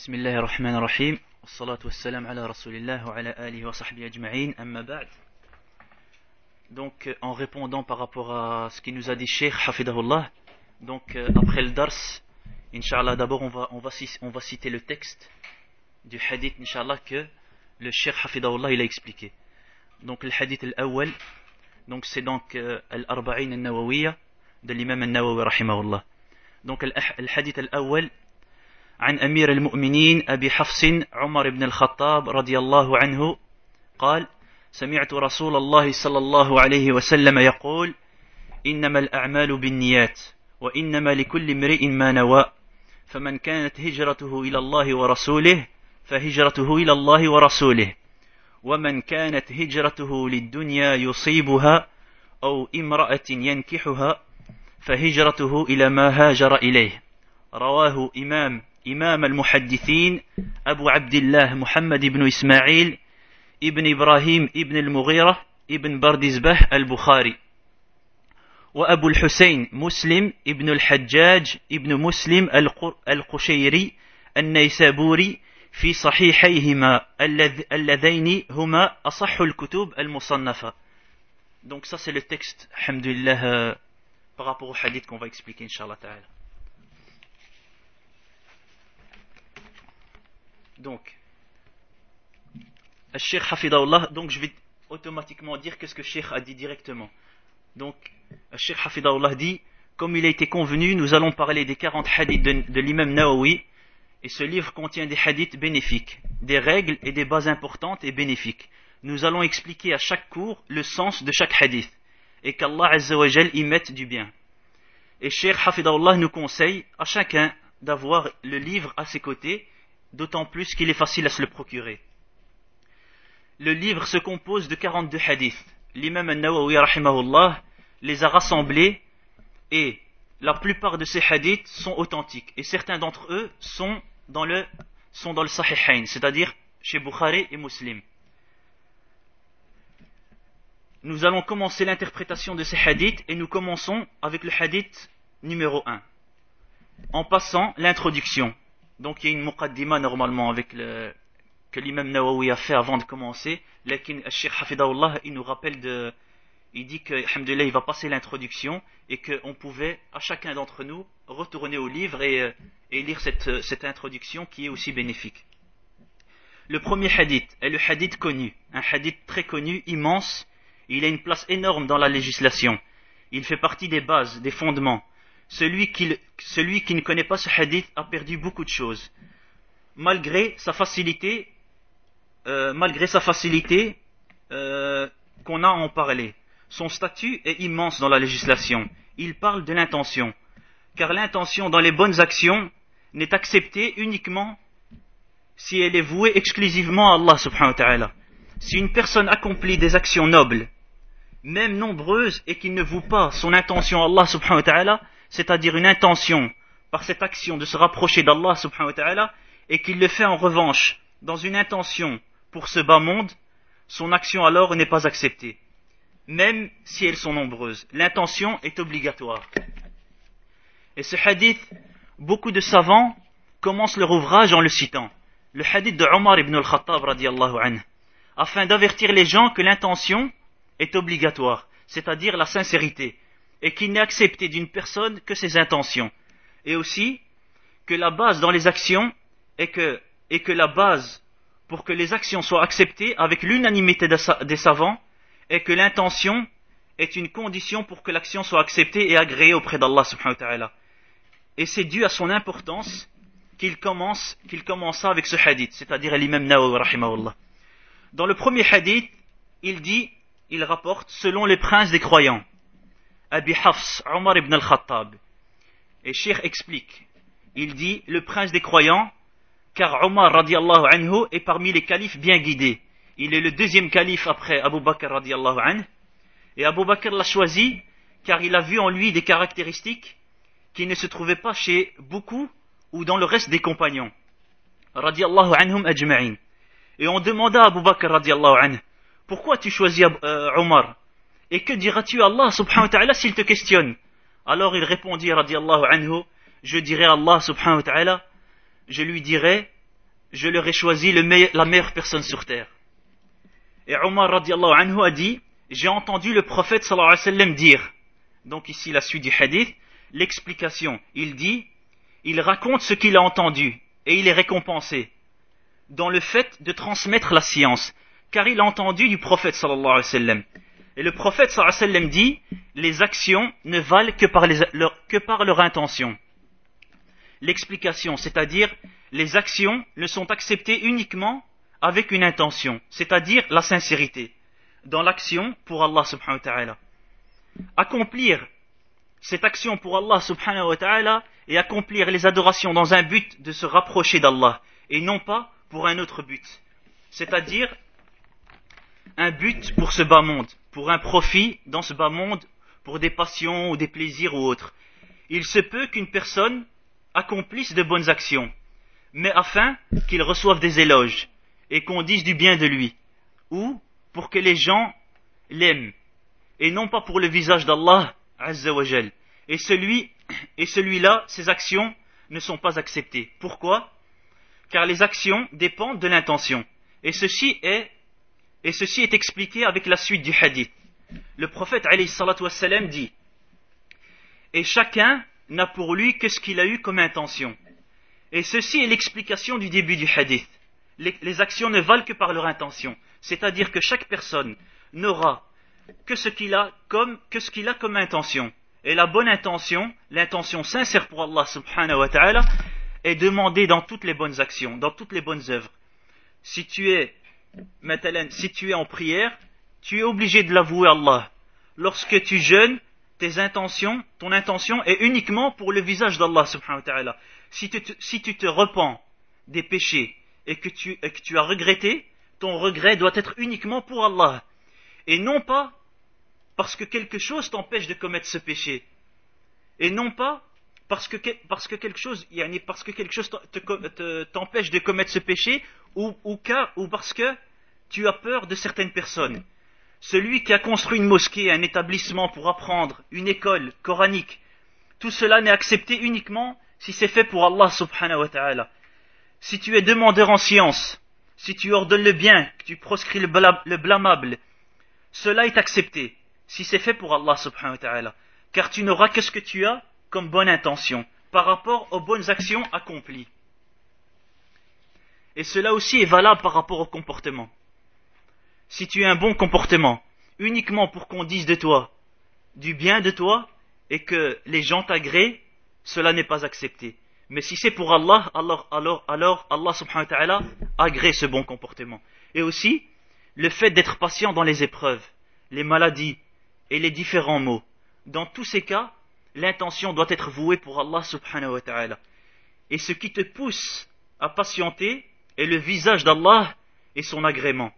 بسم الله الرحمن الرحيم والصلاة والسلام على رسول الله وعلى آله وصحبه أجمعين أما بعد. Donc en répondant par rapport à ce qu'il nous a dit Cheikh Hafidahullah, donc après le dars, Inch'Allah, d'abord on va citer le texte du hadith Inch'Allah que le Cheikh Hafidahullah il a expliqué. Donc le hadith al-awwal, donc c'est donc al-arba'in al-nawawiyya de l'imam al-Nawawi rahimahullah. Donc le hadith al-awwal عن أمير المؤمنين أبي حفص عمر بن الخطاب رضي الله عنه قال سمعت رسول الله صلى الله عليه وسلم يقول إنما الأعمال بالنيات وإنما لكل امرئ ما نوى فمن كانت هجرته إلى الله ورسوله فهجرته إلى الله ورسوله ومن كانت هجرته للدنيا يصيبها أو امرأة ينكحها فهجرته إلى ما هاجر إليه. رواه إمام المحدثين أبو عبد الله محمد بن إسماعيل ابن إبراهيم ابن المغيرة ابن بردزبه البخاري وأبو الحسين مسلم ابن الحجاج ابن مسلم القشيري النيسابوري في صحيحيهما اللذين هما أصح الكتب المصنفة. Donc ça c'est le texte, alhamdulillah, par rapport au hadith qu'on va expliquer Inch'Allah ta'ala. Donc, Cheikh Hafidahullah, donc je vais automatiquement dire qu'est-ce que Cheikh a dit directement. Donc, Cheikh Hafidahullah dit, comme il a été convenu, nous allons parler des 40 hadiths de l'imam Nawawi, et ce livre contient des hadiths bénéfiques, des règles et des bases importantes et bénéfiques. Nous allons expliquer à chaque cours le sens de chaque hadith, et qu'Allah Azza wa Jal y mette du bien. Et Cheikh Hafidahullah nous conseille à chacun d'avoir le livre à ses côtés, d'autant plus qu'il est facile à se le procurer. Le livre se compose de 42 hadiths. L'imam al-Nawawi rahimahullah les a rassemblés et la plupart de ces hadiths sont authentiques et certains d'entre eux sont dans le Sahihain, c'est-à-dire chez Bukhari et Muslim. Nous allons commencer l'interprétation de ces hadiths et nous commençons avec le hadith numéro 1 en passant l'introduction. Donc il y a une muqaddima normalement avec que l'imam Nawawi a fait avant de commencer. Lakin Cheikh Hafidahullah il nous rappelle il dit que alhamdulillah il va passer l'introduction et qu'on pouvait à chacun d'entre nous retourner au livre et lire cette introduction qui est aussi bénéfique. Le premier hadith est le hadith connu, un hadith très connu, immense. Il a une place énorme dans la législation. Il fait partie des bases, des fondements. Celui qui ne connaît pas ce hadith a perdu beaucoup de choses. Malgré sa facilité qu'on a à en parler. Son statut est immense dans la législation. Il parle de l'intention. Car l'intention dans les bonnes actions n'est acceptée uniquement si elle est vouée exclusivement à Allah subhanahu wa ta'ala. Si une personne accomplit des actions nobles, même nombreuses, et qu'il ne voue pas son intention à Allah subhanahu wa ta'ala, c'est-à-dire une intention par cette action de se rapprocher d'Allah subhanahu wa ta'ala, et qu'il le fait en revanche dans une intention pour ce bas monde, son action alors n'est pas acceptée, même si elles sont nombreuses. L'intention est obligatoire. Et ce hadith, beaucoup de savants commencent leur ouvrage en le citant. Le hadith de Omar ibn al-Khattab radiyallahu anhu, afin d'avertir les gens que l'intention est obligatoire, c'est-à-dire la sincérité, et qu'il n'est accepté d'une personne que ses intentions, et aussi que la base dans les actions est que la base pour que les actions soient acceptées avec l'unanimité des savants est que l'intention est une condition pour que l'action soit acceptée et agréée auprès d'Allah subhanahu wa ta'ala. Et c'est dû à son importance qu'il commença avec ce hadith, c'est-à-dire l'imam Nawawi rahimahullah. Dans le premier hadith, il rapporte selon les princes des croyants, Abi Hafs, Omar ibn al-Khattab. Et Cheikh explique, il dit le prince des croyants, car Omar radiallahu anhu est parmi les califes bien guidés. Il est le deuxième calife après Abu Bakr radiallahu anhu. Et Abu Bakr l'a choisi car il a vu en lui des caractéristiques qui ne se trouvaient pas chez beaucoup ou dans le reste des compagnons. Radiallahu anhum ajma'in. Et on demanda à Abu Bakr radiallahu anhu, pourquoi tu choisis Omar? Et que diras-tu à Allah subhanahu wa ta'ala s'il te questionne? Alors il répondit radiallahu anhu, je dirai à Allah subhanahu wa ta'ala, je lui dirai je leur ai choisi la meilleure personne sur terre. Et Omar radiallahu anhu a dit, j'ai entendu le prophète sallallahu alayhi wa sallam dire, donc ici la suite du hadith, l'explication, il dit, il raconte ce qu'il a entendu et il est récompensé dans le fait de transmettre la science, car il a entendu du prophète sallallahu alayhi wa sallam. Et le prophète sallallahu alayhi wa sallam dit, les actions ne valent que par leur intention. L'explication, c'est-à-dire les actions ne sont acceptées uniquement avec une intention, c'est-à-dire la sincérité dans l'action pour Allah subhanahu wa ta'ala. Accomplir cette action pour Allah subhanahu wa ta'ala et accomplir les adorations dans un but de se rapprocher d'Allah et non pas pour un autre but, c'est-à-dire un but pour ce bas monde, pour un profit dans ce bas monde, pour des passions ou des plaisirs ou autres. Il se peut qu'une personne accomplisse de bonnes actions, mais afin qu'il reçoive des éloges et qu'on dise du bien de lui, ou pour que les gens l'aiment, et non pas pour le visage d'Allah Azza wa Jal. Et celui-là, ses actions ne sont pas acceptées. Pourquoi? Car les actions dépendent de l'intention. Et ceci est expliqué avec la suite du hadith. Le prophète alayhi salatu wassalam dit, et chacun n'a pour lui que ce qu'il a eu comme intention. Et ceci est l'explication du début du hadith. Les actions ne valent que par leur intention. C'est-à-dire que chaque personne n'aura que ce qu'il a comme intention. Et la bonne intention, l'intention sincère pour Allah subhanahu wa ta'ala, est demandée dans toutes les bonnes actions, dans toutes les bonnes œuvres. Si tu es en prière, tu es obligé de l'avouer à Allah. Lorsque tu jeûnes, ton intention est uniquement pour le visage d'Allah subhanahu wa ta'ala. Si tu te repens des péchés et que tu as regretté, ton regret doit être uniquement pour Allah. Et non pas parce que quelque chose t'empêche de commettre ce péché. Et non pas parce que quelque chose t'empêche de commettre ce péché ou parce que tu as peur de certaines personnes. Celui qui a construit une mosquée, un établissement pour apprendre, une école coranique, tout cela n'est accepté uniquement si c'est fait pour Allah subhanahu wa ta'ala. Si tu es demandeur en science, si tu ordonnes le bien, que tu proscris le blâmable, cela est accepté si c'est fait pour Allah subhanahu wa ta'ala. Car tu n'auras que ce que tu as comme bonne intention par rapport aux bonnes actions accomplies. Et cela aussi est valable par rapport au comportement. Si tu as un bon comportement, uniquement pour qu'on dise de toi du bien de toi et que les gens t'agréent, cela n'est pas accepté. Mais si c'est pour Allah, alors Allah subhanahu wa ta'ala agrée ce bon comportement. Et aussi, le fait d'être patient dans les épreuves, les maladies et les différents maux. Dans tous ces cas, l'intention doit être vouée pour Allah subhanahu wa ta'ala. Et ce qui te pousse à patienter est le visage d'Allah et son agrément.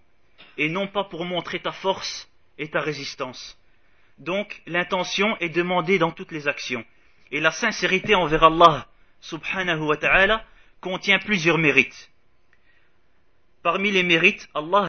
Et non pas pour montrer ta force et ta résistance. Donc, l'intention est demandée dans toutes les actions. Et la sincérité envers Allah subhanahu wa ta'ala contient plusieurs mérites. Parmi les mérites, Allah